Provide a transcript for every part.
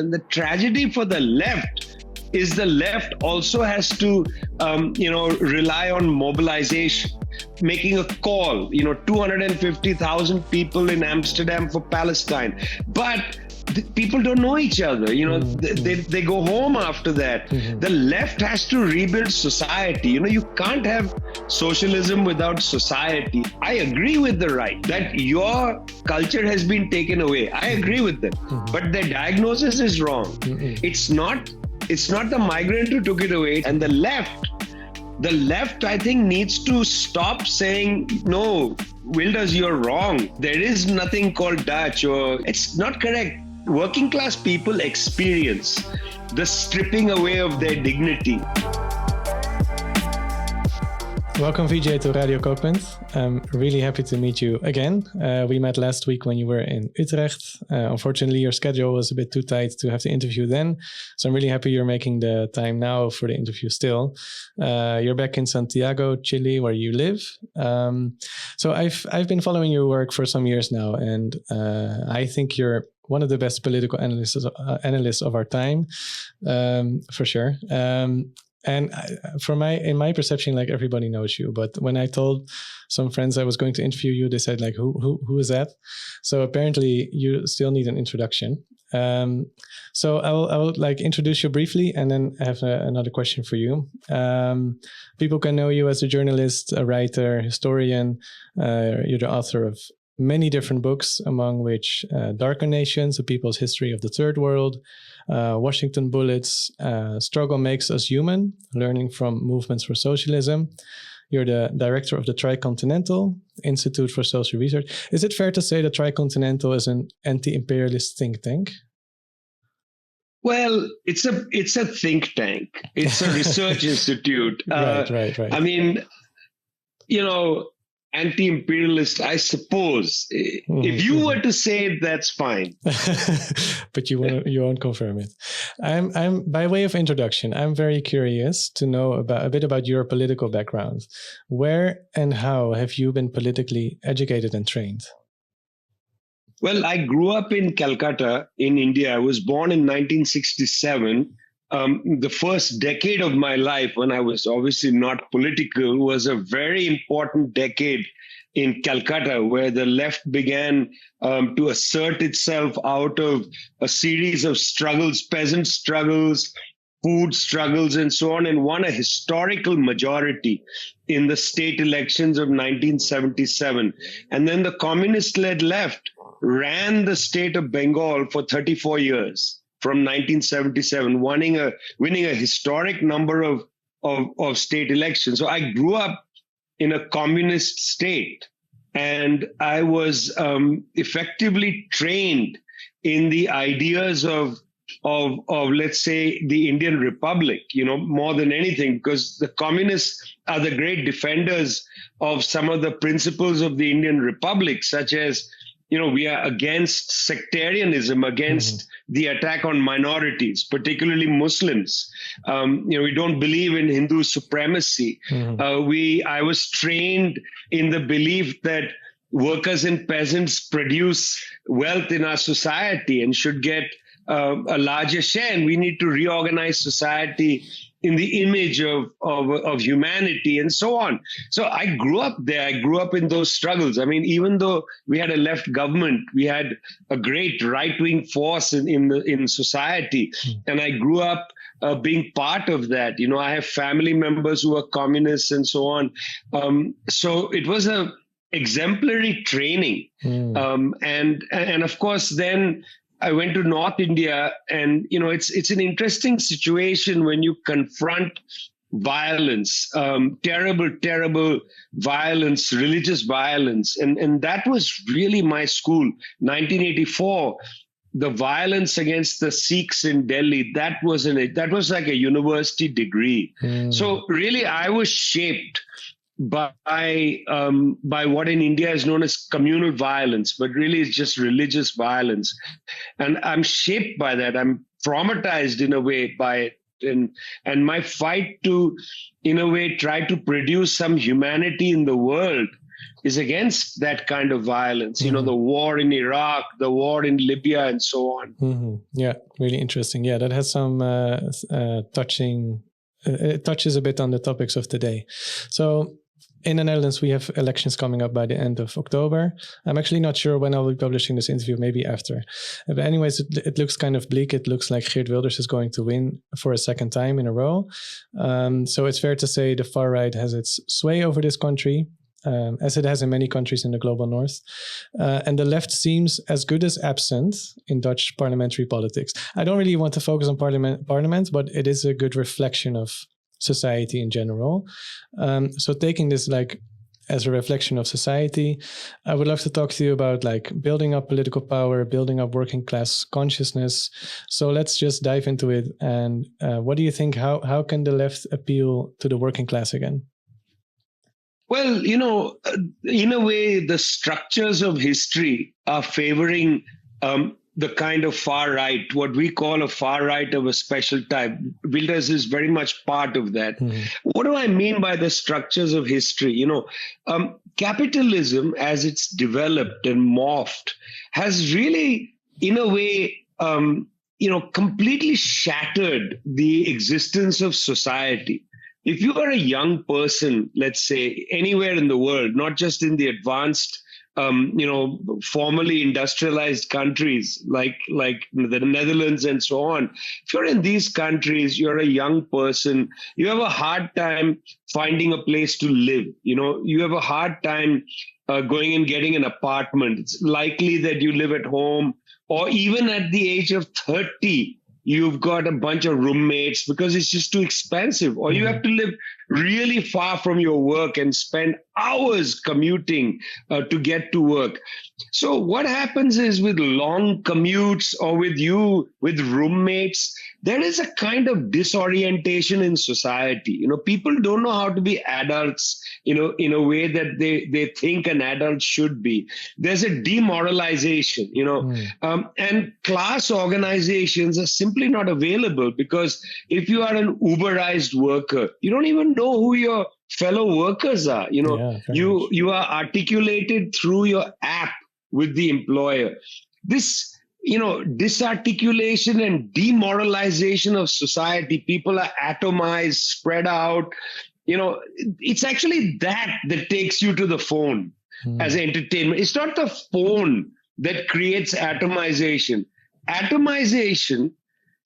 And the tragedy for the left is the left also has to, rely on mobilization, making a call, 250,000 people in Amsterdam for Palestine. But people don't know each other, they go home after that. The left has to rebuild society. You can't have socialism without society. I agree with the right that your culture has been taken away. I agree with them, but their diagnosis is wrong. It's not the migrant who took it away. And the left, I think, needs to stop saying, no, Wilders, you're wrong. There is nothing called Dutch, or it's not correct. Working class people experience the stripping away of their dignity. Welcome, Vijay, to Radio Coopt. I'm really happy to meet you again. We met last week when you were in Utrecht. Unfortunately, your schedule was a bit too tight to have the interview then. So I'm really happy you're making the time now for the interview still. You're back in Santiago, Chile, where you live. So I've been following your work for some years now, and I think you're one of the best political analysts of our time, for sure. And in my perception, like, everybody knows you. But when I told some friends I was going to interview you, they said, like, who is that? So apparently you still need an introduction. So I will like introduce you briefly, and then I have another question for you. People can know you as a journalist, a writer, historian. You're the author of many different books, among which Darker Nations, A People's History of the Third World, Washington Bullets, Struggle Makes Us Human, Learning from Movements for Socialism. You're the director of the Tricontinental Institute for Social Research. Is it fair to say that Tricontinental is an anti-imperialist think tank? Well, it's a think tank. It's a research institute. Right. I mean, anti-imperialist, I suppose. If you were to say it, that's fine. But you won't confirm it. I'm by way of introduction, I'm very curious to know a bit about your political background. Where and how have you been politically educated and trained? Well, I grew up in Calcutta in India. I was born in 1967. The first decade of my life, when I was obviously not political, was a very important decade in Calcutta, where the left began to assert itself out of a series of struggles, peasant struggles, food struggles, and so on, and won a historical majority in the state elections of 1977. And then the communist-led left ran the state of Bengal for 34 years. From 1977, winning a historic number of state elections. So I grew up in a communist state, and I was effectively trained in the ideas of let's say the Indian Republic, more than anything, because the communists are the great defenders of some of the principles of the Indian Republic, such as we are against sectarianism, against the attack on minorities, particularly Muslims. We don't believe in Hindu supremacy. I was trained in the belief that workers and peasants produce wealth in our society and should get a larger share, and we need to reorganize society in the image of humanity and so on. So I grew up there. I grew up in those struggles. I mean, even though we had a left government, we had a great right-wing force in society. And I grew up being part of that. I have family members who are communists and so on. So it was a exemplary training. And of course, then I went to North India, and it's an interesting situation when you confront violence, terrible violence, religious violence, and that was really my school. 1984, the violence against the Sikhs in Delhi, that was like a university degree. So really, I was shaped by what in India is known as communal violence, but really it's just religious violence. And I'm shaped by that. I'm traumatized in a way by it. And my fight to, in a way, try to produce some humanity in the world is against that kind of violence. Mm-hmm. The war in Iraq, the war in Libya, and so on. Mm-hmm. Yeah, really interesting. Yeah, that has some touching. It touches a bit on the topics of today. So in the Netherlands, we have elections coming up by the end of October. I'm actually not sure when I'll be publishing this interview, maybe after. But anyways, it looks kind of bleak. It looks like Geert Wilders is going to win for a second time in a row. So it's fair to say the far right has its sway over this country, as it has in many countries in the global north. And the left seems as good as absent in Dutch parliamentary politics. I don't really want to focus on parliament, but it is a good reflection of society in general. So taking this like as a reflection of society, I would love to talk to you about like building up political power, building up working class consciousness. So let's just dive into it. And what do you think? How can the left appeal to the working class again? Well, in a way, the structures of history are favoring the kind of far right, what we call a far right of a special type. Wilders is very much part of that. Mm-hmm. What do I mean by the structures of history? Capitalism, as it's developed and morphed, has really, in a way, completely shattered the existence of society. If you are a young person, let's say, anywhere in the world, not just in the advanced, formally industrialized countries like the Netherlands and so on, if you're in these countries, you're a young person, you have a hard time finding a place to live. You have a hard time going and getting an apartment. It's likely that you live at home, or even at the age of 30, you've got a bunch of roommates because it's just too expensive, or you have to live really far from your work and spend hours commuting to get to work. So what happens is with long commutes or with roommates, there is a kind of disorientation in society. People don't know how to be adults, in a way that they think an adult should be. There's a demoralization, and class organizations are simply not available, because if you are an Uberized worker, you don't even know who your fellow workers are. You are articulated through your app with the employer. This disarticulation and demoralization of society, people are atomized, spread out. It's actually that takes you to the phone as entertainment. It's not the phone that creates atomization. Atomization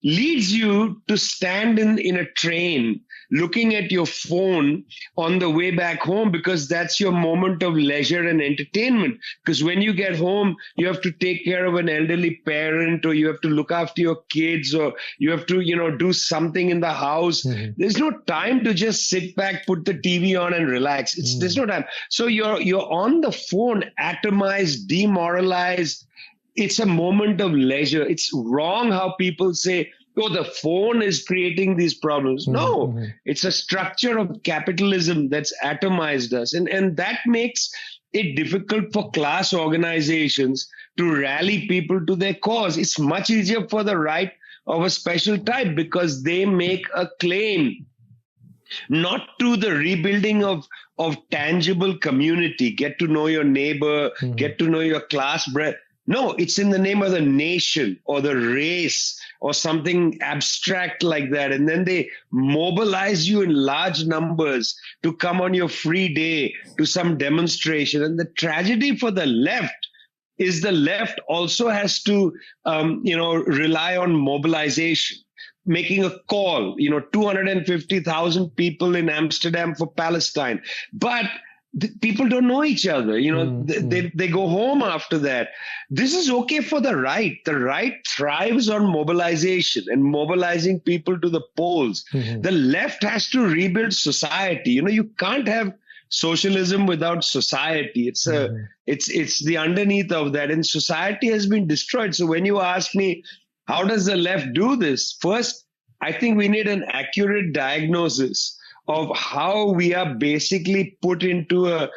leads you to stand in a train looking at your phone on the way back home, because that's your moment of leisure and entertainment. Because when you get home, you have to take care of an elderly parent, or you have to look after your kids, or you have to, do something in the house. There's no time to just sit back, put the TV on and relax. There's no time. So you're on the phone, atomized, demoralized. It's a moment of leisure. It's wrong how people say, oh, the phone is creating these problems. No, it's a structure of capitalism that's atomized us. And that makes it difficult for class organizations to rally people to their cause. It's much easier for the right of a special type, because they make a claim not to the rebuilding of tangible community, get to know your neighbor, get to know your class. No, it's in the name of the nation or the race or something abstract like that. And then they mobilize you in large numbers to come on your free day to some demonstration. And the tragedy for the left is the left also has to, rely on mobilization, making a call, 250,000 people in Amsterdam for Palestine. But people don't know each other. They go home after that. This is okay for the right. The right thrives on mobilization and mobilizing people to the polls. The left has to rebuild society. You can't have socialism without society. It's the underneath of that, and society has been destroyed. So when you ask me, how does the left do this? First, I think we need an accurate diagnosis of how we are basically put into a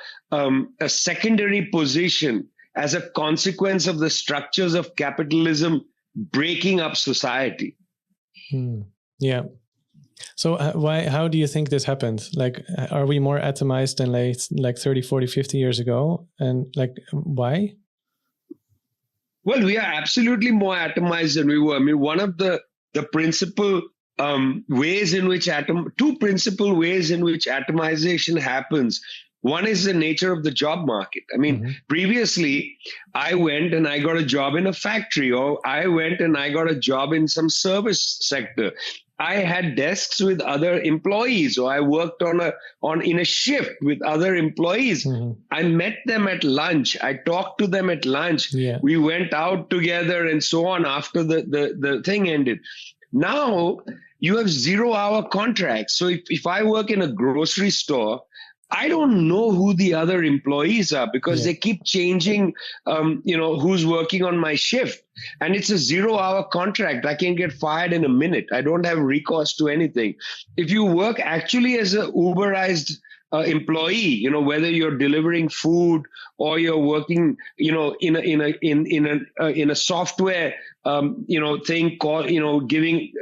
secondary position as a consequence of the structures of capitalism breaking up society. Yeah. So how do you think this happened? Like, are we more atomized than like 30, 40, 50 years ago? And like, why? Well, we are absolutely more atomized than we were. I mean, one of the principal ways in which two principal ways in which atomization happens. One is the nature of the job market. I mean, previously I went and I got a job in a factory, or I went and I got a job in some service sector. I had desks with other employees, or I worked in a shift with other employees. I met them at lunch. I talked to them at lunch. Yeah. We went out together and so on after the thing ended. Now you have 0-hour contracts. So if I work in a grocery store, I don't know who the other employees are because they keep changing, who's working on my shift. And it's a 0-hour contract. I can get fired in a minute. I don't have recourse to anything. If you work actually as a Uberized employee, whether you're delivering food or you're working, in a software, thing called, giving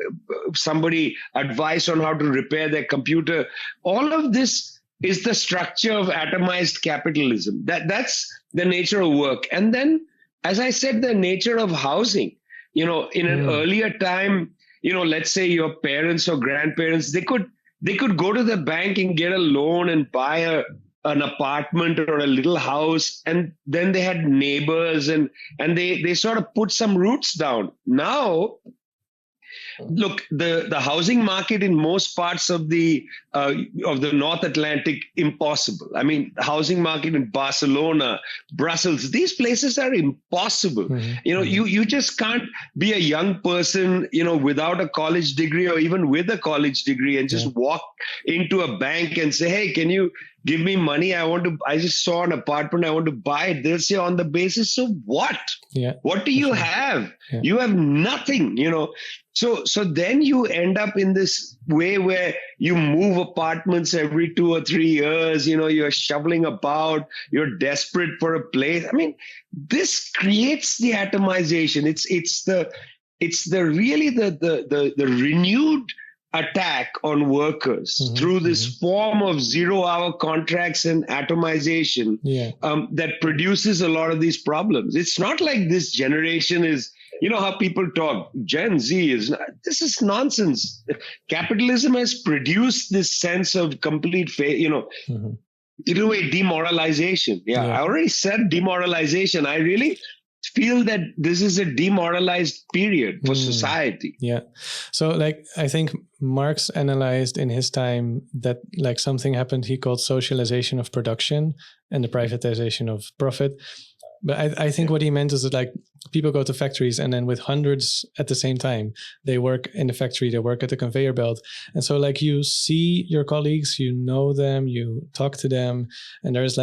somebody advice on how to repair their computer, all of this is the structure of atomized capitalism. That's the nature of work. And then, as I said, the nature of housing. In an earlier time, let's say your parents or grandparents, they could go to the bank and get a loan and buy an apartment or a little house, and then they had neighbors and they sort of put some roots down. Now, look, the housing market in most parts of the North Atlantic, impossible. I mean, the housing market in Barcelona, Brussels, these places are impossible. You just can't be a young person, without a college degree or even with a college degree and just walk into a bank and say, hey, can you give me money? I just saw an apartment. I want to buy it. They'll say, on the basis of what? Yeah. What do you have? Yeah. You have nothing, So then you end up in this way where you move apartments every 2 or 3 years, you're shoveling about, you're desperate for a place. I mean, this creates the atomization. It's the really the renewed attack on workers through this form of 0-hour contracts and atomization that produces a lot of these problems. It's not like this generation is, how people talk, Gen Z this is nonsense. Capitalism has produced this sense of complete in a way, demoralization. I already said demoralization. I really feel that this is a demoralized period for society. Yeah. So like, I think Marx analyzed in his time that like something happened he called socialization of production and the privatization of profit. But I think what he meant is that like people go to factories and then with hundreds at the same time, they work in the factory, they work at the conveyor belt. And so like you see your colleagues, you know them, you talk to them, and there is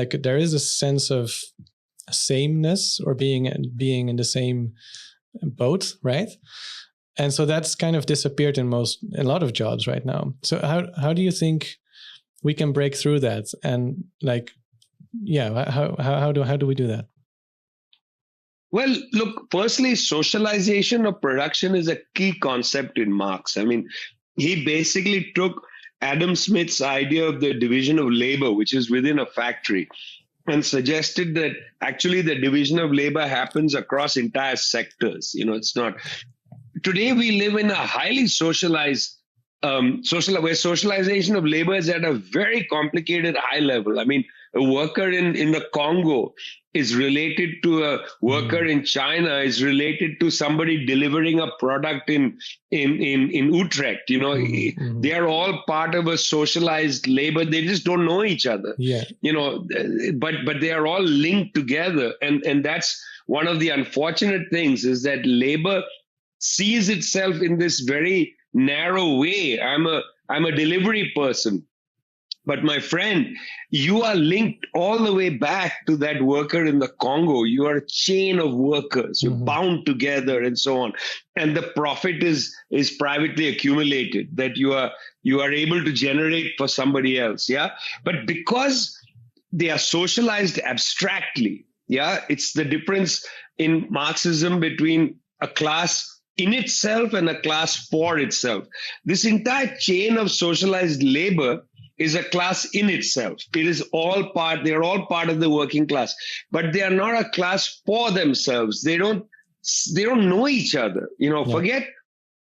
a sense of sameness or being in the same boat, right? And so that's kind of disappeared in a lot of jobs right now. So how do you think we can break through that? And like, how do we do that? Well, look, firstly, socialization of production is a key concept in Marx. I mean, he basically took Adam Smith's idea of the division of labor, which is within a factory, and suggested that actually the division of labor happens across entire sectors. It's not. Today we live in a highly socialized, where socialization of labor is at a very complicated high level. I mean, a worker in the Congo is related to a worker in China, is related to somebody delivering a product in Utrecht. They are all part of a socialized labor. They just don't know each other. But they are all linked together. And that's one of the unfortunate things, is that labor sees itself in this very narrow way. I'm a delivery person. But my friend, you are linked all the way back to that worker in the Congo. You are a chain of workers. You're bound together and so on. And the profit is privately accumulated that you are able to generate for somebody else. Yeah. But because they are socialized abstractly, it's the difference in Marxism between a class in itself and a class for itself. This entire chain of socialized labor is a class in itself. It is all part, they're all part of the working class, but they are not a class for themselves. They don't know each other. Forget,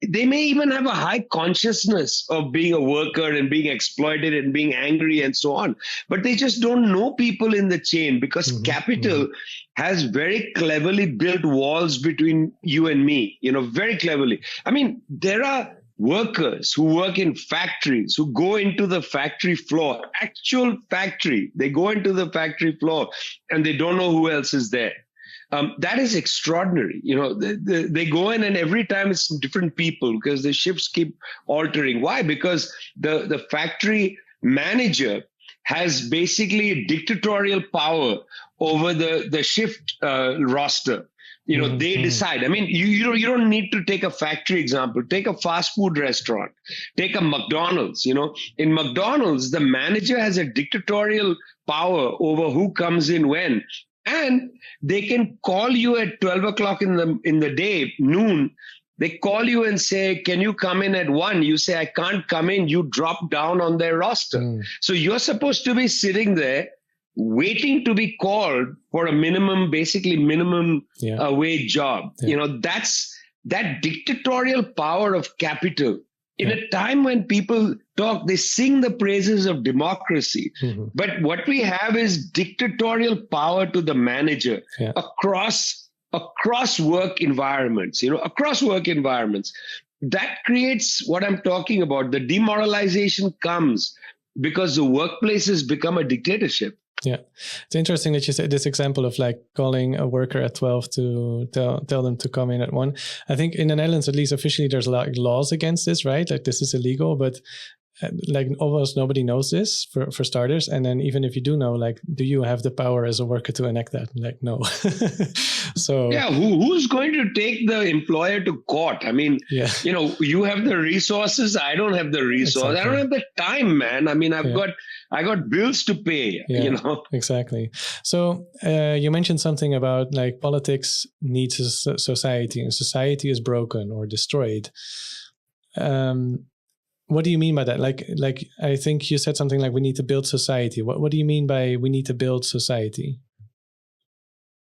they may even have a high consciousness of being a worker and being exploited and being angry and so on, but they just don't know people in the chain, because capital has very cleverly built walls between you and me, very cleverly. I mean, there are workers who work in factories, who go into the factory floor, actual factory. They go into the factory floor and they don't know who else is there. That is extraordinary. They go in and every time it's different people, because the shifts keep altering. Why? Because the factory manager has basically dictatorial power over the shift roster. They decide. I mean, you don't need to take a factory example. Take a fast food restaurant. Take a McDonald's. In McDonald's, the manager has a dictatorial power over who comes in when. And they can call you at 12 o'clock in the day, noon. They call you and say, can you come in at 1? You say, I can't come in. You drop down on their roster. So you're supposed to be sitting there waiting to be called for a minimum wage job. That's that dictatorial power of capital. In a time when people talk, they sing the praises of democracy. But what we have is dictatorial power to the manager across work environments, across work environments. That creates what I'm talking about. The demoralization comes because the workplace has become a dictatorship. Yeah, it's interesting that you said this example of like calling a worker at 12 to tell them to come in at 1. I think in the Netherlands, at least officially, there's like laws against this, right? Like this is illegal, but like almost nobody knows this for starters. And then even if you do know, like, do you have the power as a worker to enact that? Like, no. So yeah, who's going to take the employer to court? I mean, you have the resources. I don't have the resources. Exactly. I don't have the time, man. I mean, I got bills to pay, Exactly. So you mentioned something about like politics needs a society, and society is broken or destroyed. What do you mean by that? Like I think you said something like we need to build society. What do you mean by we need to build society?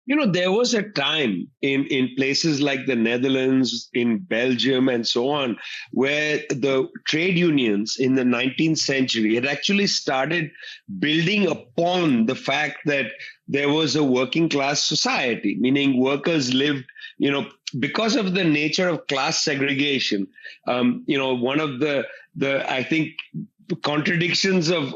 There was a time in places like the Netherlands, in Belgium, and so on, where the trade unions in the 19th century had actually started building upon the fact that there was a working class society, meaning workers lived, because of the nature of class segregation. One of the I think contradictions of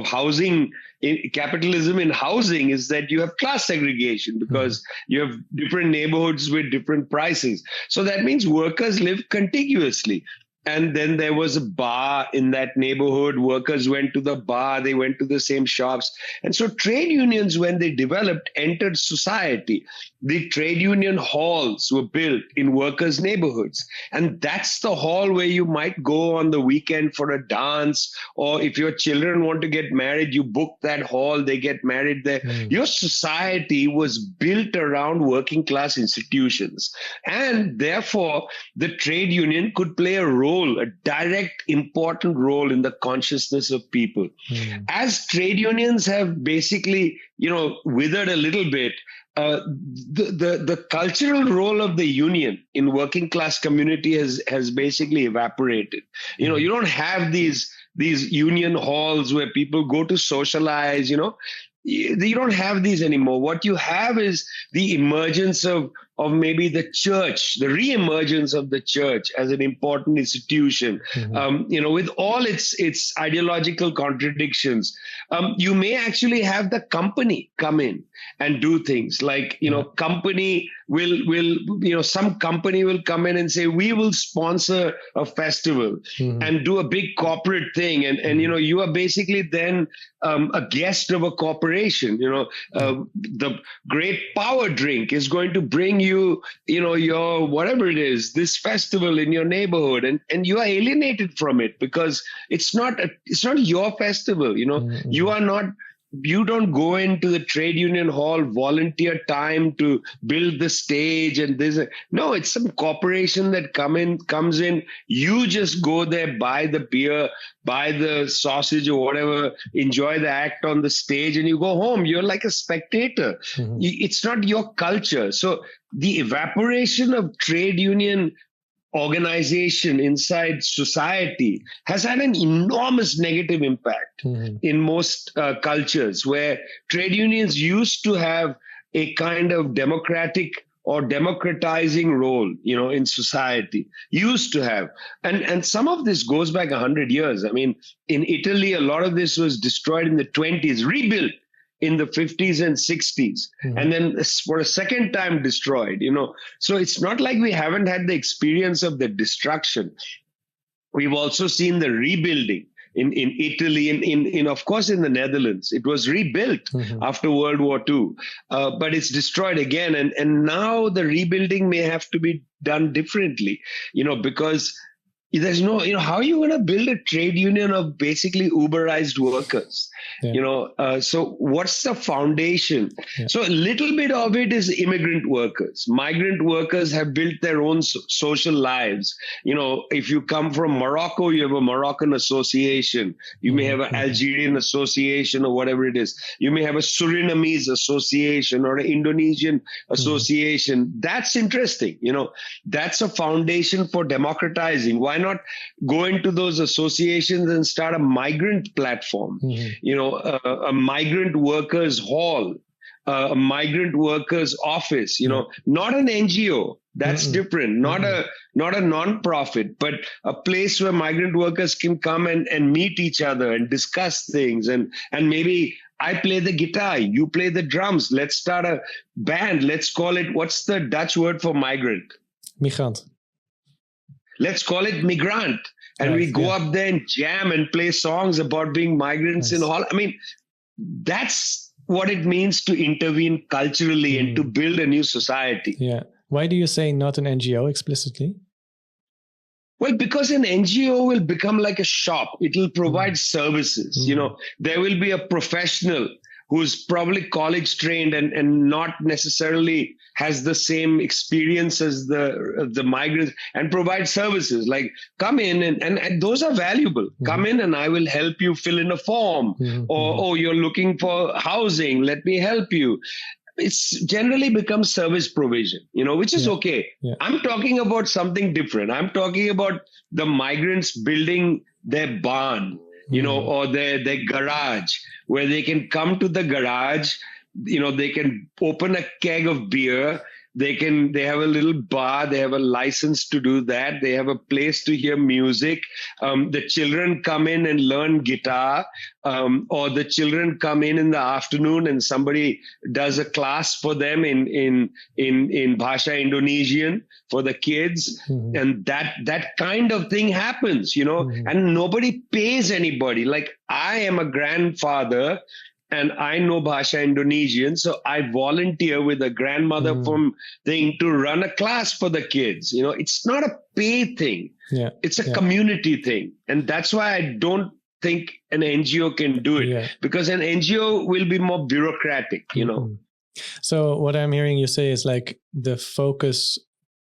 housing, in capitalism in housing, is that you have class segregation because you have different neighborhoods with different prices. So that means workers live contiguously. And then there was a bar in that neighborhood. Workers went to the bar. They went to the same shops. And so trade unions, when they developed, entered society. The trade union halls were built in workers' neighborhoods. And that's the hall where you might go on the weekend for a dance. Or if your children want to get married, you book that hall. They get married there. Your society was built around working class institutions. And therefore, the trade union could play a role, a direct, important role in the consciousness of people. As trade unions have basically, withered a little bit, the cultural role of the union in working class community has basically evaporated. You don't have these union halls where people go to socialize. You don't have these anymore. What you have is the emergence of maybe the church, the re-emergence of the church as an important institution, with all its ideological contradictions. You may actually have the company come in and do things like, company some company will come in and say, we will sponsor a festival and do a big corporate thing. And you are basically then a guest of a corporation. The great power drink is going to bring you, your whatever it is, this festival in your neighborhood, and you are alienated from it because it's not your festival. You are not you don't go into the trade union hall, volunteer time to build the stage and this. No, it's some corporation that comes in. You just go there, buy the beer, buy the sausage or whatever, enjoy the act on the stage, and you go home. You're like a spectator. It's not your culture. So the evaporation of trade union organization inside society has had an enormous negative impact in most cultures, where trade unions used to have a kind of democratic or democratizing role, in society, used to have. And some of this goes back 100 years. I mean, in Italy, a lot of this was destroyed in the 20s, rebuilt in the 50s and 60s, and then for a second time destroyed, So it's not like we haven't had the experience of the destruction. We've also seen the rebuilding in Italy, in of course in the Netherlands. It was rebuilt after World War II, but it's destroyed again. And now the rebuilding may have to be done differently, because there's no, how are you going to build a trade union of basically Uberized workers? So what's the foundation? So a little bit of it is immigrant workers. Migrant workers have built their own social lives. If you come from Morocco, you have a Moroccan association. You may have an Algerian association or whatever it is. You may have a Surinamese association or an Indonesian association. That's interesting. That's a foundation for democratizing. Why not go into those associations and start a migrant platform? A migrant workers hall, a migrant workers office, not an NGO. That's different. Not a non-profit, but a place where migrant workers can come and meet each other and discuss things. And maybe I play the guitar, you play the drums. Let's start a band. Let's call it, what's the Dutch word for migrant? Migrant. Let's call it migrant. And we go up there and jam and play songs about being migrants in all. I mean, that's what it means to intervene culturally and to build a new society. Yeah. Why do you say not an NGO explicitly? Well, because an NGO will become like a shop. It will provide services. There will be a professional who's probably college trained and not necessarily has the same experience as the migrants, and provide services like come in and those are valuable. Come in and I will help you fill in a form, or you're looking for housing, let me help you. It's generally becomes service provision, which is okay. I'm talking about something different. I'm talking about the migrants building their barn, or their garage, where they can come to the garage, they can open a keg of beer. They have a little bar. They have a license to do that. They have a place to hear music. The children come in and learn guitar, or the children come in the afternoon and somebody does a class for them in Bhasha Indonesian for the kids. And that kind of thing happens, and nobody pays anybody. Like I am a grandfather and I know Bhasha Indonesian, so I volunteer with a grandmother from thing to run a class for the kids. It's not a pay thing. It's a community thing. And that's why I don't think an NGO can do it, because an NGO will be more bureaucratic, So what I'm hearing you say is like the focus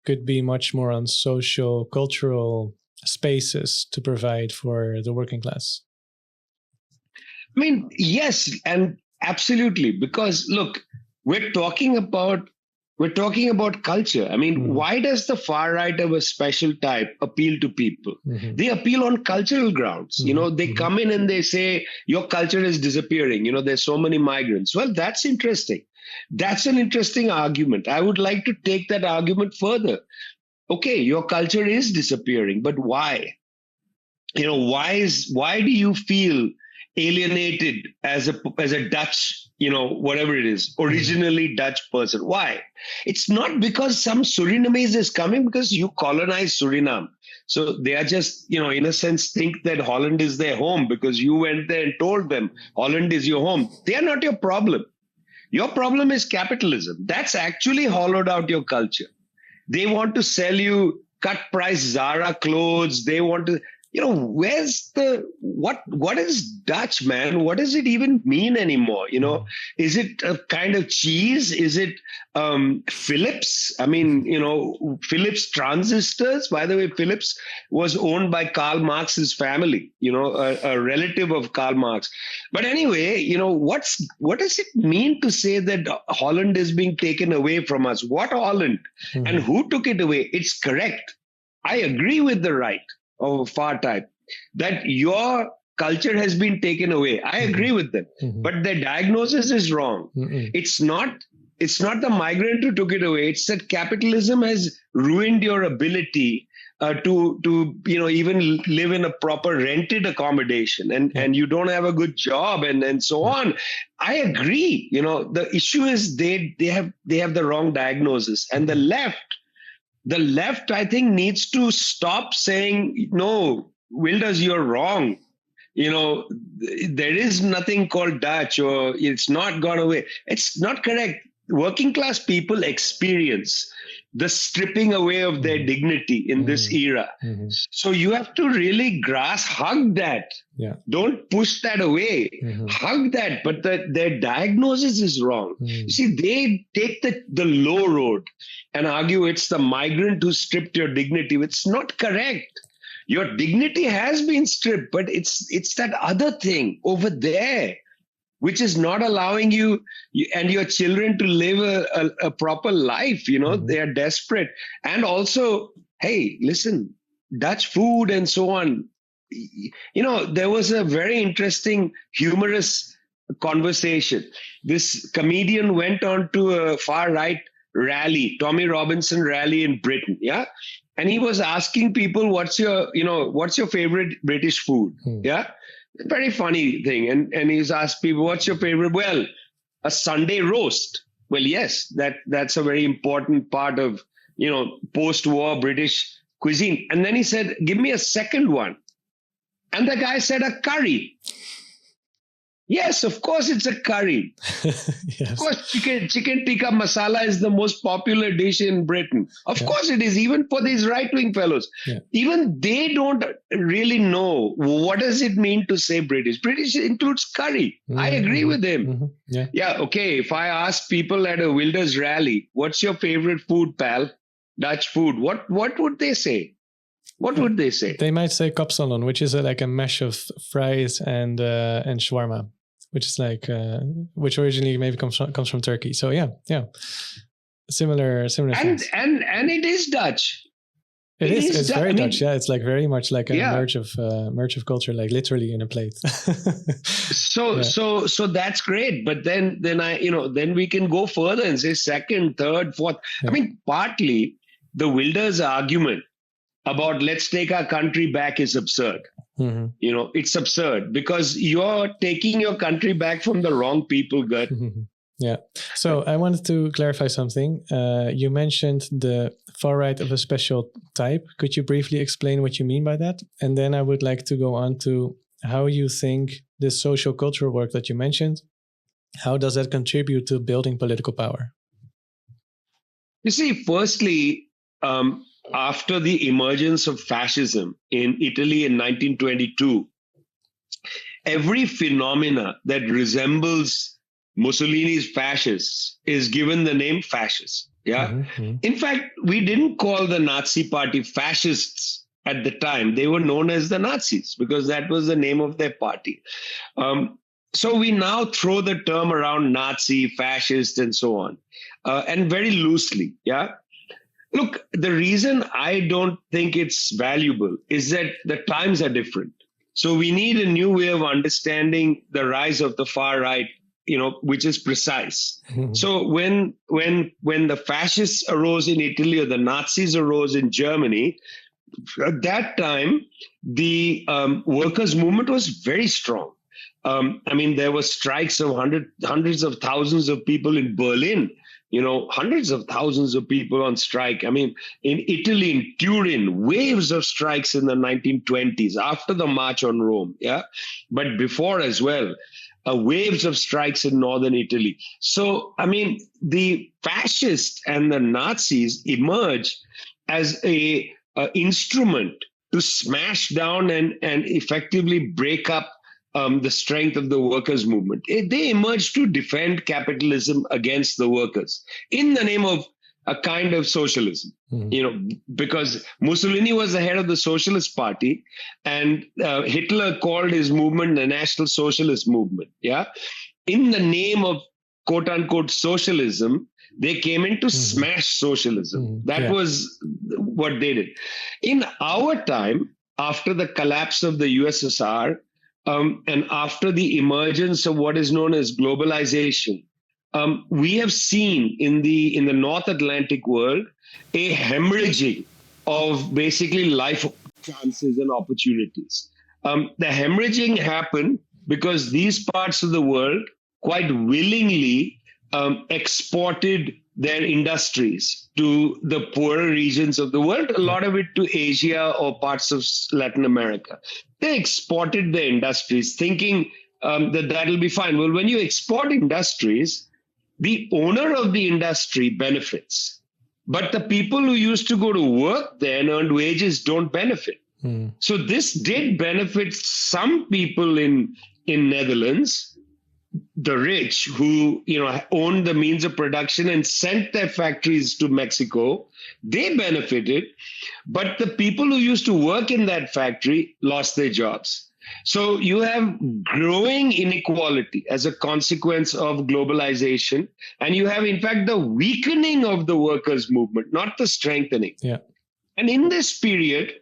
could be much more on social, cultural spaces to provide for the working class. I mean, yes, and absolutely, because look, we're talking about culture. I mean, why does the far right of a special type appeal to people? They appeal on cultural grounds. They come in and they say, your culture is disappearing. There's so many migrants. Well, that's interesting. That's an interesting argument. I would like to take that argument further. Okay, your culture is disappearing, but why? Why do you feel alienated as a Dutch, whatever it is, originally Dutch person? Why? It's not because some Surinamese is coming, because you colonized Suriname. So they are just, in a sense, think that Holland is their home because you went there and told them Holland is your home. They are not your problem. Your problem is capitalism. That's actually hollowed out your culture. They want to sell you cut price Zara clothes. They want to. where's what is Dutch, man? What does it even mean anymore? Is it a kind of cheese? Is it Philips? I mean, Philips transistors. By the way, Philips was owned by Karl Marx's family, a relative of Karl Marx. But anyway, what does it mean to say that Holland is being taken away from us? What Holland? Mm-hmm. And who took it away? It's correct. I agree with the right of far type that your culture has been taken away. I agree with them, but the diagnosis is wrong. It's not the migrant who took it away. It's that capitalism has ruined your ability to even live in a proper rented accommodation, and you don't have a good job and so on. I agree. The issue is they have the wrong diagnosis, and the left, I think, needs to stop saying, no, Wilders, you're wrong. There is nothing called Dutch, or it's not gone away. It's not correct. Working class people experience the stripping away of their dignity in this era. So you have to really hug that. Yeah. Don't push that away. Hug that. But their diagnosis is wrong. You see, they take the low road and argue it's the migrant who stripped your dignity. It's not correct. Your dignity has been stripped, but it's that other thing over there, which is not allowing you and your children to live a proper life. They are desperate. And also, hey, listen, Dutch food and so on. There was a very interesting, humorous conversation. This comedian went on to a far-right rally, Tommy Robinson rally in Britain, yeah? And he was asking people, what's your favorite British food, yeah? Very funny thing. And he's asked people, what's your favorite? Well, a Sunday roast. Well, yes, that's a very important part of, post-war British cuisine. And then he said, give me a second one. And the guy said, a curry. Yes, of course it's a curry. Yes. Of course, chicken tikka masala is the most popular dish in Britain. Of course it is, even for these right-wing fellows. Yeah. Even they don't really know what does it mean to say British. British includes curry. I agree with him. Yeah, okay, if I ask people at a Wilders rally, what's your favorite food, pal? Dutch food. What would they say? What would they say? They might say kapsalon, which is like a mash of fries and shawarma, which is like which originally maybe comes from Turkey. So yeah, similar things. And it is Dutch. It is. It's very Dutch. Yeah, it's like very much like a merge of culture, like literally in a plate. So that's great. But then then we can go further and say second, third, fourth. Yeah. I mean, partly the Wilders argument about let's take our country back is absurd. It's absurd because you're taking your country back from the wrong people, Gert. Yeah. So I wanted to clarify something. You mentioned the far right of a special type. Could you briefly explain what you mean by that? And then I would like to go on to how you think this social cultural work that you mentioned, how does that contribute to building political power? You see, firstly, after the emergence of fascism in Italy in 1922, every phenomena that resembles Mussolini's fascists is given the name fascist. Yeah. In fact, we didn't call the Nazi party fascists at the time. They were known as the Nazis because that was the name of their party. So we now throw the term around Nazi, fascist, and so on, and very loosely. Yeah. Look, the reason I don't think it's valuable is that the times are different. So we need a new way of understanding the rise of the far right, which is precise. So when the fascists arose in Italy or the Nazis arose in Germany, at that time, the workers' movement was very strong. There were strikes of hundreds of thousands of people in Berlin. Hundreds of thousands of people on strike. In Italy, in Turin, waves of strikes in the 1920s after the March on Rome. Yeah, but before as well, waves of strikes in northern Italy. So, the fascists and the Nazis emerged as a instrument to smash down and effectively break up the strength of the workers' movement. They emerged to defend capitalism against the workers in the name of a kind of socialism, because Mussolini was the head of the Socialist Party, and Hitler called his movement the National Socialist Movement. Yeah, in the name of quote unquote socialism, they came in to smash socialism. That was what they did. In our time, after the collapse of the USSR, and after the emergence of what is known as globalization, we have seen in the North Atlantic world a hemorrhaging of basically life chances and opportunities. The hemorrhaging happened because these parts of the world quite willingly exported their industries to the poorer regions of the world, a lot of it to Asia or parts of Latin America. They exported their industries thinking that that'll be fine. Well, when you export industries, the owner of the industry benefits, but the people who used to go to work there and earned wages don't benefit. So this did benefit some people in Netherlands, the rich who owned the means of production and sent their factories to Mexico. They benefited, but the people who used to work in that factory lost their jobs. So you have growing inequality as a consequence of globalization, and you have, in fact, the weakening of the workers' movement, not the strengthening. Yeah. And in this period,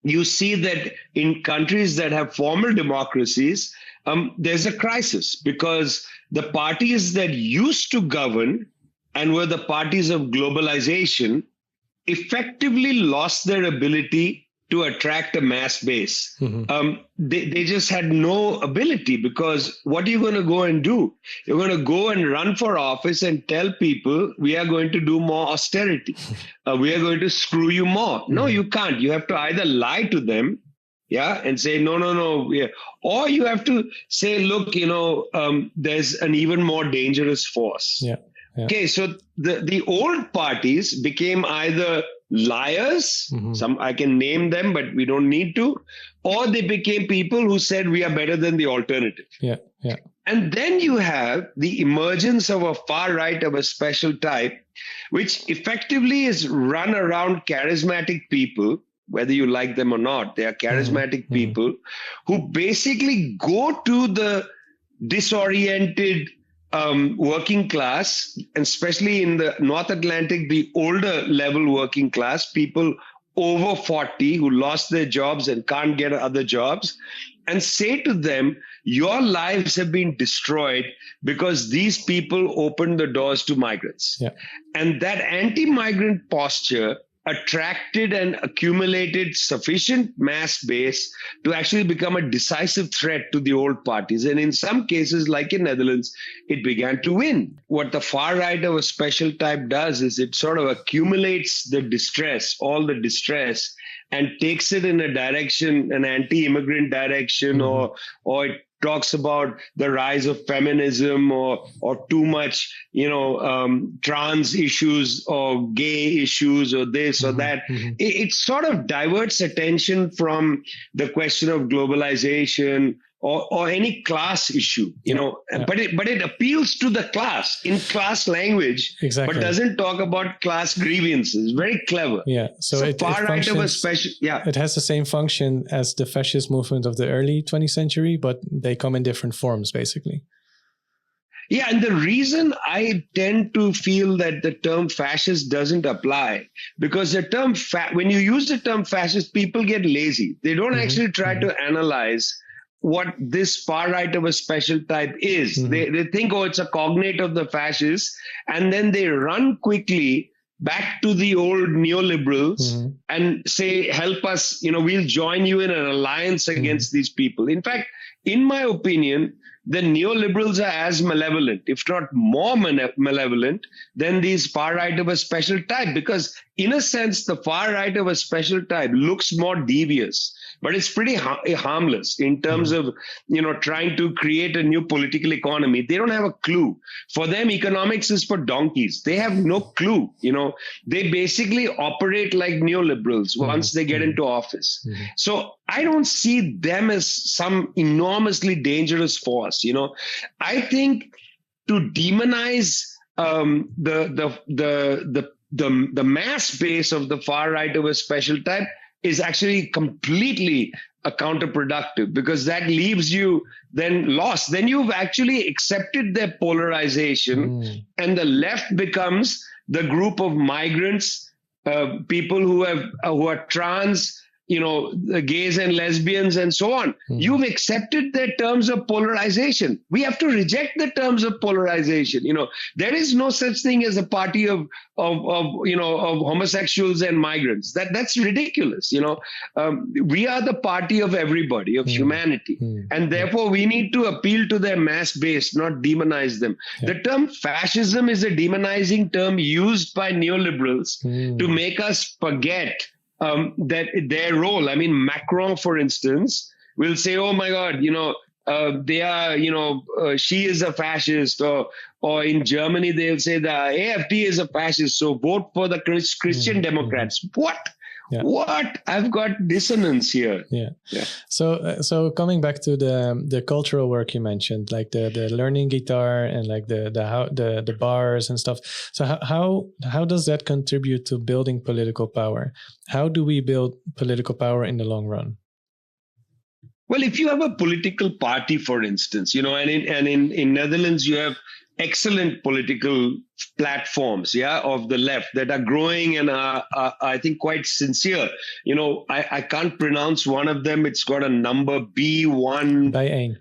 you see that in countries that have formal democracies, there's a crisis because the parties that used to govern and were the parties of globalization effectively lost their ability to attract a mass base. They just had no ability, because what are you going to go and do? You're going to go and run for office and tell people we are going to do more austerity. We are going to screw you more. No, you can't. You have to either lie to them, and say, no. Or you have to say, look, there's an even more dangerous force. Yeah. Okay, so the old parties became either liars, some I can name them, but we don't need to, or they became people who said we are better than the alternative. Yeah. And then you have the emergence of a far right of a special type, which effectively is run around charismatic people, whether you like them or not. They are charismatic people who basically go to the disoriented working class, and especially in the North Atlantic, the older level working class, people over 40 who lost their jobs and can't get other jobs, and say to them, your lives have been destroyed because these people opened the doors to migrants. Yeah. And that anti-migrant posture attracted and accumulated sufficient mass base to actually become a decisive threat to the old parties. And in some cases, like in Netherlands, it began to win. What the far right of a special type does is it sort of accumulates the distress, all the distress, and takes it in a direction, an anti-immigrant direction, or it talks about the rise of feminism or too much, trans issues or gay issues or this or that. It sort of diverts attention from the question of globalization or any class issue, but it appeals to the class in class language, exactly, but doesn't talk about class grievances. Very clever. Yeah. So it has the same function as the fascist movement of the early 20th century, but they come in different forms, basically. Yeah, and the reason I tend to feel that the term fascist doesn't apply, because the term when you use the term fascist, people get lazy. They don't actually try to analyze what this far right of a special type is. They think, it's a cognate of the fascists, and then they run quickly back to the old neoliberals and say, help us, we'll join you in an alliance against these people. In fact, in my opinion, then neoliberals are as malevolent, if not more malevolent, than these far right of a special type. Because in a sense, the far right of a special type looks more devious, but it's pretty harmless in terms of, trying to create a new political economy. They don't have a clue. For them, economics is for donkeys. They have no clue. They basically operate like neoliberals once they get into office. So I don't see them as some enormously dangerous force. I think to demonize the mass base of the far right of a special type is actually completely counterproductive, because that leaves you then lost. Then you've actually accepted their polarization, and the left becomes the group of migrants, people who are trans, gays and lesbians and so on. You've accepted their terms of polarization. We have to reject the terms of polarization. There is no such thing as a party of homosexuals and migrants. That's ridiculous. We are the party of everybody, of humanity. And therefore we need to appeal to their mass base, not demonize them. The term fascism is a demonizing term used by neoliberals to make us forget that their role. I mean, Macron, for instance, will say, "Oh my God, they are, she is a fascist," or in Germany they'll say the AfD is a fascist, so vote for the Christian Democrats. What? Yeah. What? I've got dissonance here. Yeah. So coming back to the cultural work you mentioned, like the learning guitar and like the bars and stuff. So how does that contribute to building political power? How do we build political power in the long run? Well, if you have a political party, for instance, and in Netherlands you have excellent political platforms, of the left that are growing and are I think quite sincere. I can't pronounce one of them. It's got a number B1. Bijeen.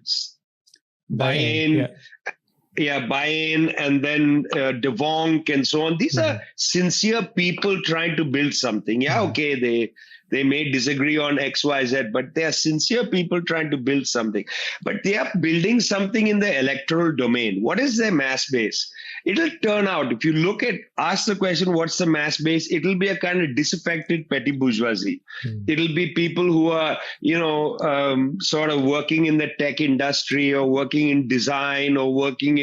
Bijeen, and then De Vonk and so on. These are sincere people trying to build something. Okay, they may disagree on X, Y, Z, but they are sincere people trying to build something. But they are building something in the electoral domain. What is their mass base? It'll turn out, if you ask the question, what's the mass base? It'll be a kind of disaffected petty bourgeoisie. It'll be people who are, sort of working in the tech industry or working in design or working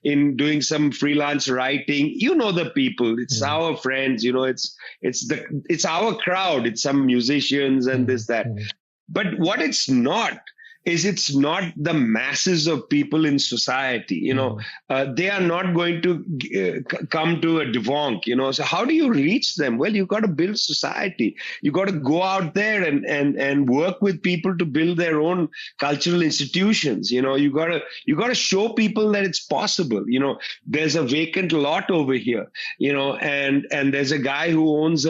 in doing some freelance writing. The people. It's our friends. It's our crowd. It's some musicians and this, that. But what it's not the masses of people in society. They are not going to come to a De Vonk. So how do you reach them? Well, you got to build society. You got to go out there and work with people to build their own cultural institutions. You got to show people that it's possible. There's a vacant lot over here. And there's a guy who owns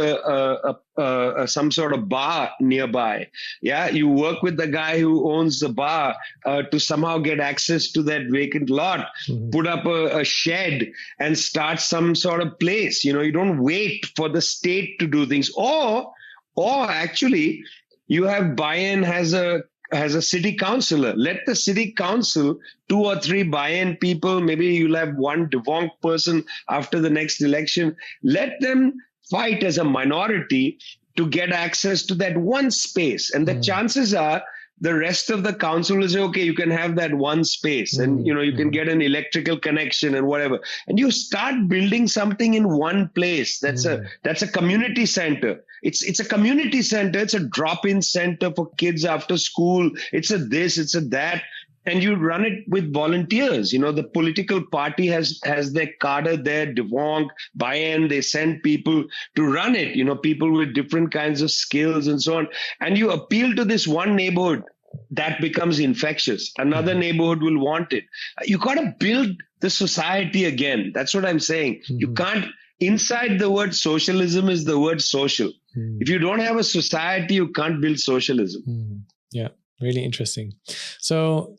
some sort of bar nearby. You work with the guy who owns the bar to somehow get access to that vacant lot, put up a shed and start some sort of place. You don't wait for the state to do things. Or actually, you have Bijeen has a city councillor. Let the city council, 2 or 3 Bijeen people, maybe you'll have one De Vonk person after the next election. Let them fight as a minority to get access to that one space. And the chances are the rest of the council will say, okay, you can have that one space and, you can get an electrical connection and whatever. And you start building something in one place. That's a community center. It's a community center. It's a drop-in center for kids after school. It's a this, it's a that. And you run it with volunteers. The political party has their cadre there, De Vonk, Bijeen, they send people to run it, people with different kinds of skills and so on. And you appeal to this one neighborhood, that becomes infectious. Another neighborhood will want it. You got to build the society again. That's what I'm saying. You can't, inside the word socialism is the word social. If you don't have a society, you can't build socialism. Yeah, really interesting. So,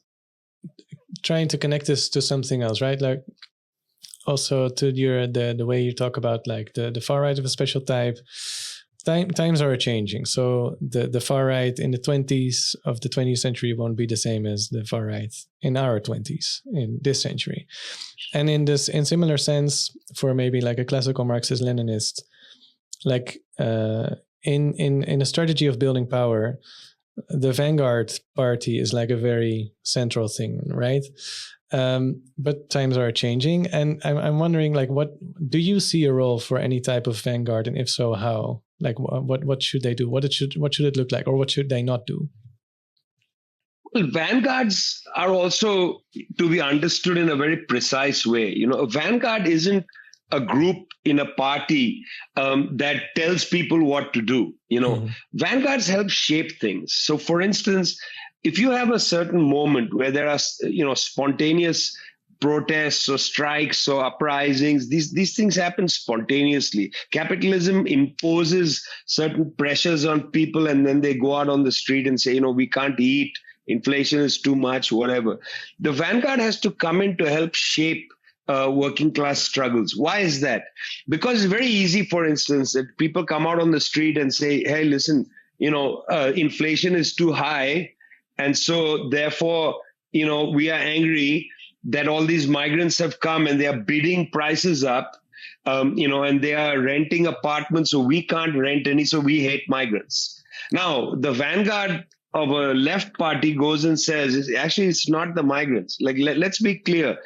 trying to connect this to something else, right? Like also to the way you talk about like the far right of a special type, times are changing. So the far right in the 20s of the 20th century won't be the same as the far right in our 20s in this century. And in similar sense, for maybe like a classical Marxist Leninist, like in a strategy of building power, the vanguard party is like a very central thing, right? But times are changing, and I'm wondering, like, what do you see a role for any type of vanguard, and if so, how? Like, what should they do? What should it look like, or what should they not do? Well, vanguards are also to be understood in a very precise way. A vanguard isn't a group in a party that tells people what to do. Vanguards help shape things. So, for instance, if you have a certain moment where there are, spontaneous protests or strikes or uprisings, these things happen spontaneously. Capitalism imposes certain pressures on people, and then they go out on the street and say, we can't eat, inflation is too much, whatever. The vanguard has to come in to help shape working class struggles. Why is that? Because it's very easy, for instance, that people come out on the street and say, hey, listen, inflation is too high. And so therefore, we are angry that all these migrants have come and they are bidding prices up, and they are renting apartments, so we can't rent any, so we hate migrants. Now, the vanguard of a left party goes and says, actually, it's not the migrants. Like, let's be clear.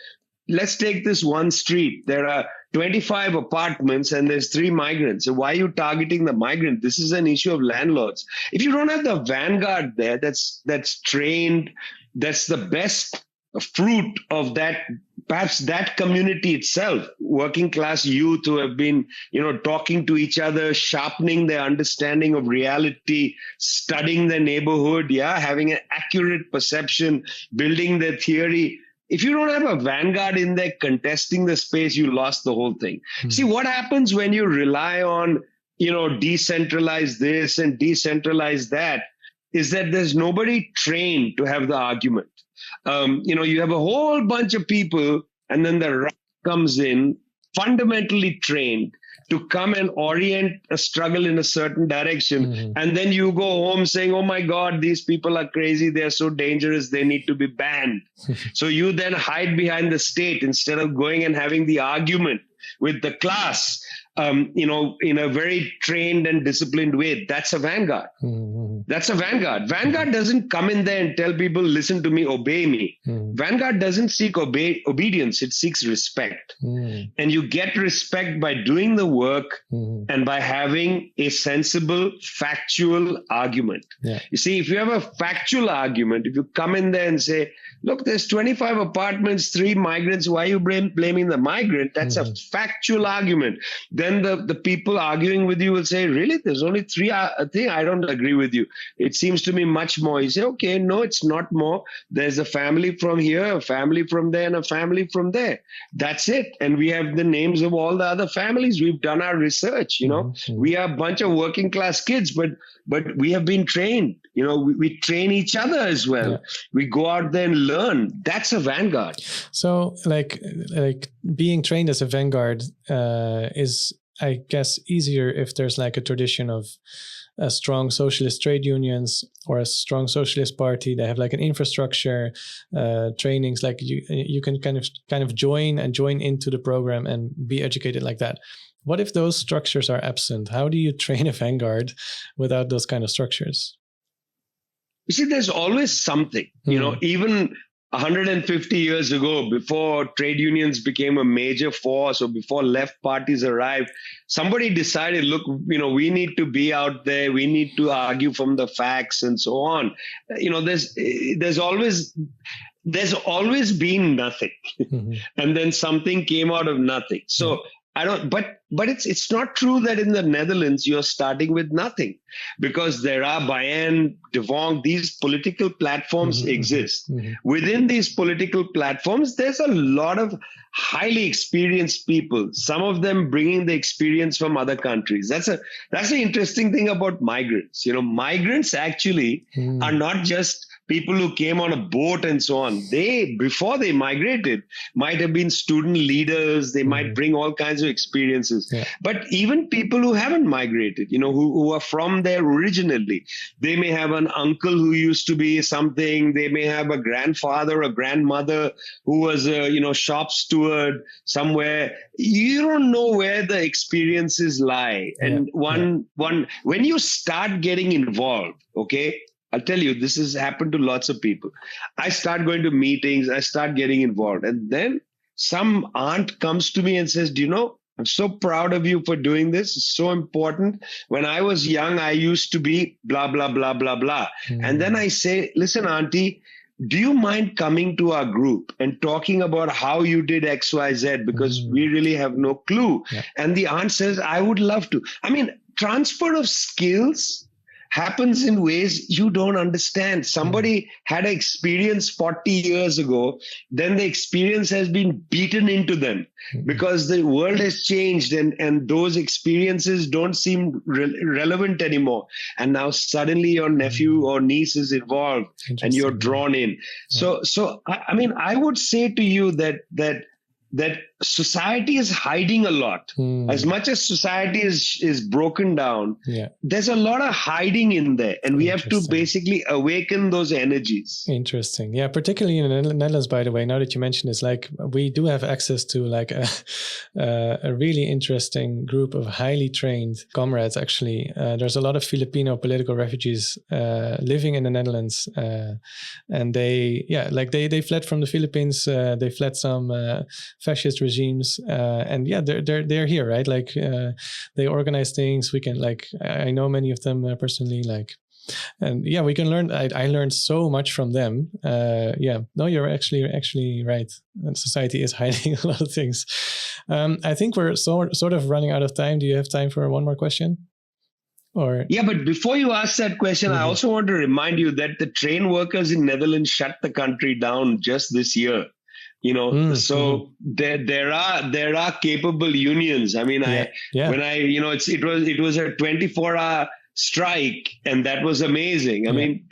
Let's take this one street. There are 25 apartments and there's 3 migrants. So why are you targeting the migrant? This is an issue of landlords. If you don't have the vanguard there, that's trained, that's the best fruit of that, perhaps that community itself, working class youth who have been, talking to each other, sharpening their understanding of reality, studying their neighborhood, having an accurate perception, building their theory. If you don't have a vanguard in there contesting the space, you lost the whole thing. Mm-hmm. See, what happens when you rely on, decentralize this and decentralize that, is that there's nobody trained to have the argument. You have a whole bunch of people, and then the right comes in, fundamentally trained to come and orient a struggle in a certain direction. Mm-hmm. And then you go home saying, oh my God, these people are crazy. They're so dangerous. They need to be banned. So you then hide behind the state instead of going and having the argument with the class, in a very trained and disciplined way. That's a vanguard. Mm-hmm. That's a vanguard. Vanguard doesn't come in there and tell people, listen to me, obey me. Mm-hmm. Vanguard doesn't seek obedience. It seeks respect. Mm-hmm. And you get respect by doing the work and by having a sensible, factual argument. Yeah. You see, if you have a factual argument, if you come in there and say, look, there's 25 apartments, 3 migrants, why are you blaming the migrant? That's a factual argument. Then the people arguing with you will say, really, there's only 3 things. I don't agree with you. It seems to me much more. You say, okay, no, it's not more. There's a family from here, a family from there, and a family from there. That's it. And we have the names of all the other families. We've done our research, We are a bunch of working class kids, but we have been trained. We train each other as well. Yeah. We go out there and learn. That's a vanguard. So like being trained as a vanguard is, I guess, easier if there's like a tradition of a strong socialist trade unions or a strong socialist party. They have like an infrastructure, trainings, like you can kind of join into the program and be educated like that. What if those structures are absent? How do you train a vanguard without those kind of structures? You see, there's always something, even 150 years ago, before trade unions became a major force or before left parties arrived, somebody decided, look, we need to be out there. We need to argue from the facts and so on. There's always been nothing. And then something came out of nothing. So but it's not true that in the Netherlands you're starting with nothing, because there are Bayern, De Vonk, these political platforms exist. Within these political platforms, there's a lot of highly experienced people, some of them bringing the experience from other countries. That's the interesting thing about migrants. Migrants actually are not just people who came on a boat and so on, they, before they migrated, might have been student leaders. They might bring all kinds of experiences. Yeah. But even people who haven't migrated, who are from there originally, they may have an uncle who used to be something. They may have a grandfather, a grandmother who was a, shop steward somewhere. You don't know where the experiences lie. And when you start getting involved, okay, I'll tell you, this has happened to lots of people. I start going to meetings, I start getting involved. And then some aunt comes to me and says, I'm so proud of you for doing this. It's so important. When I was young, I used to be blah, blah, blah, blah, blah. And then I say, listen, auntie, do you mind coming to our group and talking about how you did X, Y, Z? Because we really have no clue. Yeah. And the aunt says, I would love to. I mean, transfer of skills happens in ways you don't understand. Somebody had an experience 40 years ago, then the experience has been beaten into them because the world has changed and those experiences don't seem relevant anymore. And now suddenly your nephew or niece is involved and you're drawn in. Yeah. So I would say to you that society is hiding a lot. As much as society is broken down, there's a lot of hiding in there. And we have to basically awaken those energies. Interesting. Yeah, particularly in the Netherlands, by the way, now that you mention this, like we do have access to like a really interesting group of highly trained comrades, actually. There's a lot of Filipino political refugees living in the Netherlands. And they fled from the Philippines. They fled some fascist regimes, and they're here, right? Like they organize things. We can I know many of them personally, we can learn. I learned so much from them. No, you're actually right. And society is hiding a lot of things. I think we're sort of running out of time. Do you have time for one more question? But before you ask that question, I also want to remind you that the train workers in Netherlands shut the country down just this year. So there are capable unions. I mean, it was a 24-hour strike, and that was amazing. I mean,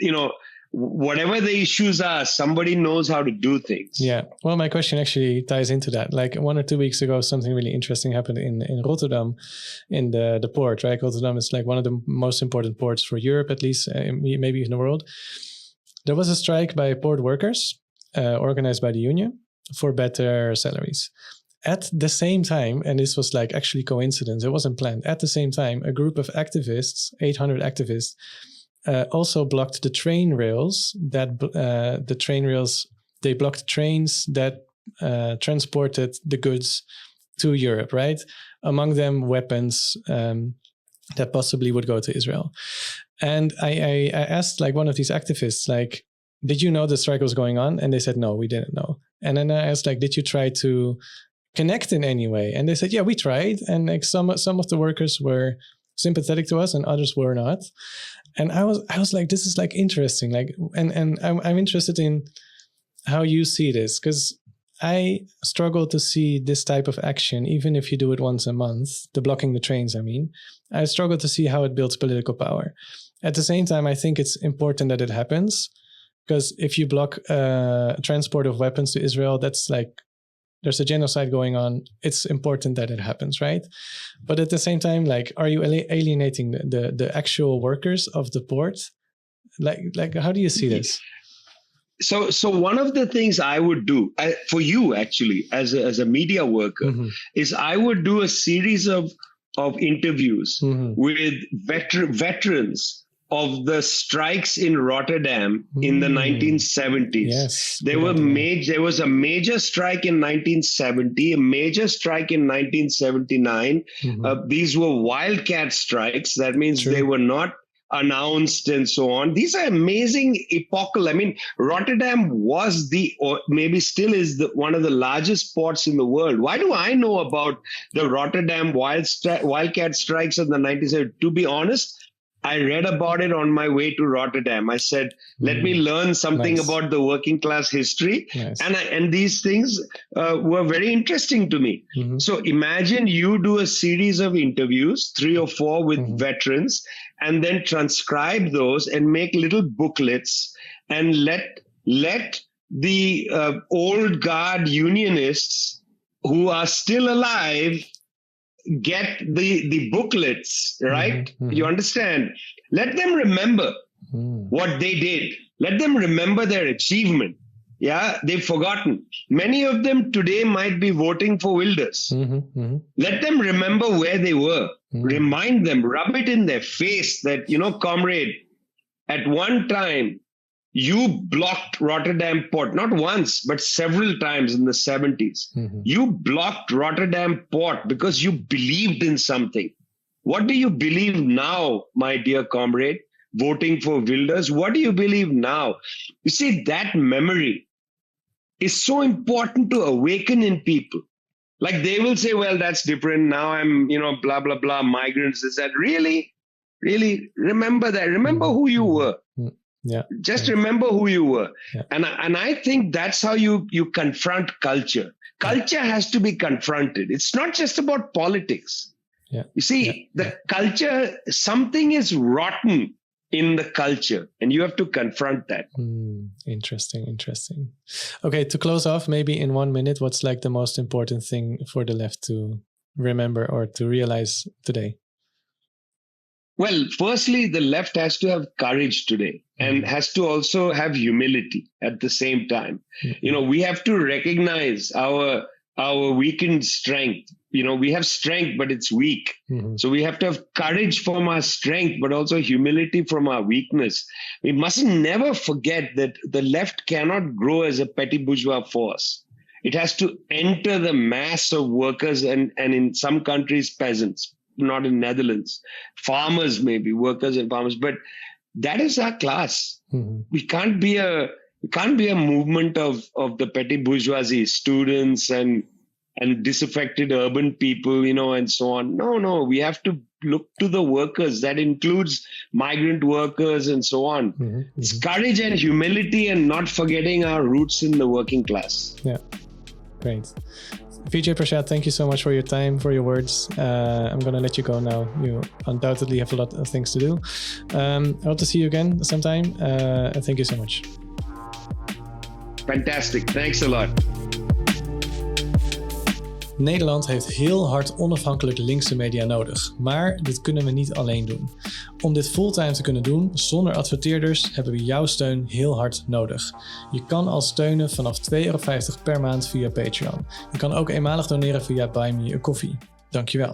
whatever the issues are, somebody knows how to do things. Yeah. Well, my question actually ties into that. Like 1 or 2 weeks ago, something really interesting happened in Rotterdam, in the port, right? Rotterdam is like one of the most important ports for Europe, at least, maybe even the world. There was a strike by port workers organized by the union for better salaries. At the same time, and this was like actually coincidence, it wasn't planned. At the same time, a group of activists, 800 activists, also blocked the train rails. They blocked trains that transported the goods to Europe, right? Among them, weapons that possibly would go to Israel. And I asked like one of these activists, like, did you know the strike was going on? And they said, no, we didn't know. And then I asked, like, did you try to connect in any way? And they said, yeah, we tried. And like some of the workers were sympathetic to us and others were not. And I was like, this is like interesting. Like, and I'm interested in how you see this, because I struggle to see this type of action, even if you do it once a month, the blocking the trains, I mean, I struggle to see how it builds political power. At the same time, I think it's important that it happens. Because if you block transport of weapons to Israel, that's like, there's a genocide going on. It's important that it happens, right? But at the same time, like, are you alienating the actual workers of the port? Like, how do you see this? So one of the things I would do for you actually as a media worker is I would do a series of interviews with veterans of the strikes in Rotterdam in the 1970s. Yes, there was a major strike in 1970, a major strike in 1979. These were wildcat strikes. That means they were not announced and so on. These are amazing epochal. I mean, Rotterdam was or maybe still is one of the largest ports in the world. Why do I know about the Rotterdam wildcat strikes of the 1970s? To be honest, I read about it on my way to Rotterdam. I said, let me learn something about the working class history. Nice. And these things were very interesting to me. So imagine you do a series of interviews, 3 or 4 with veterans, and then transcribe those and make little booklets and let the old guard unionists who are still alive get the booklets, right? Mm-hmm, mm-hmm. You understand? Let them remember what they did. Let them remember their achievement. Yeah, they've forgotten. Many of them today might be voting for Wilders. Mm-hmm, mm-hmm. Let them remember where they were. Remind them, rub it in their face that, comrade, at one time, you blocked Rotterdam Port, not once, but several times in the 70s. You blocked Rotterdam Port because you believed in something. What do you believe now, my dear comrade, voting for Wilders? What do you believe now? You see, that memory is so important to awaken in people. Like they will say, well, that's different. Now I'm, blah, blah, blah, migrants. Is that really remember that? Remember who you were. Yeah. Just remember who you were. Yeah. And I think that's how you confront culture. Culture has to be confronted. It's not just about politics. Yeah. You see, the culture, something is rotten in the culture, and you have to confront that. Interesting. Okay, to close off, maybe in 1 minute, what's like the most important thing for the left to remember or to realize today? Well, firstly, the left has to have courage today and has to also have humility at the same time. We have to recognize our weakened strength. We have strength, but it's weak. So we have to have courage from our strength, but also humility from our weakness. We must never forget that the left cannot grow as a petty bourgeois force. It has to enter the mass of workers and in some countries, peasants. Not in Netherlands, farmers maybe, workers and farmers, but that is our class. We can't be a movement of the petty bourgeoisie, students and disaffected urban people, and so on. No, we have to look to the workers. That includes migrant workers and so on. It's courage and humility and not forgetting our roots in the working class. Yeah, great. Vijay Prashad, thank you so much for your time, for your words. I'm going to let you go now. You undoubtedly have a lot of things to do. I hope to see you again sometime. Thank you so much. Fantastic. Thanks a lot. Nederland heeft heel hard onafhankelijk linkse media nodig, maar dit kunnen we niet alleen doen. Om dit fulltime te kunnen doen, zonder adverteerders, hebben we jouw steun heel hard nodig. Je kan al steunen vanaf €2,50 per maand via Patreon. Je kan ook eenmalig doneren via Buy Me a Coffee. Dankjewel.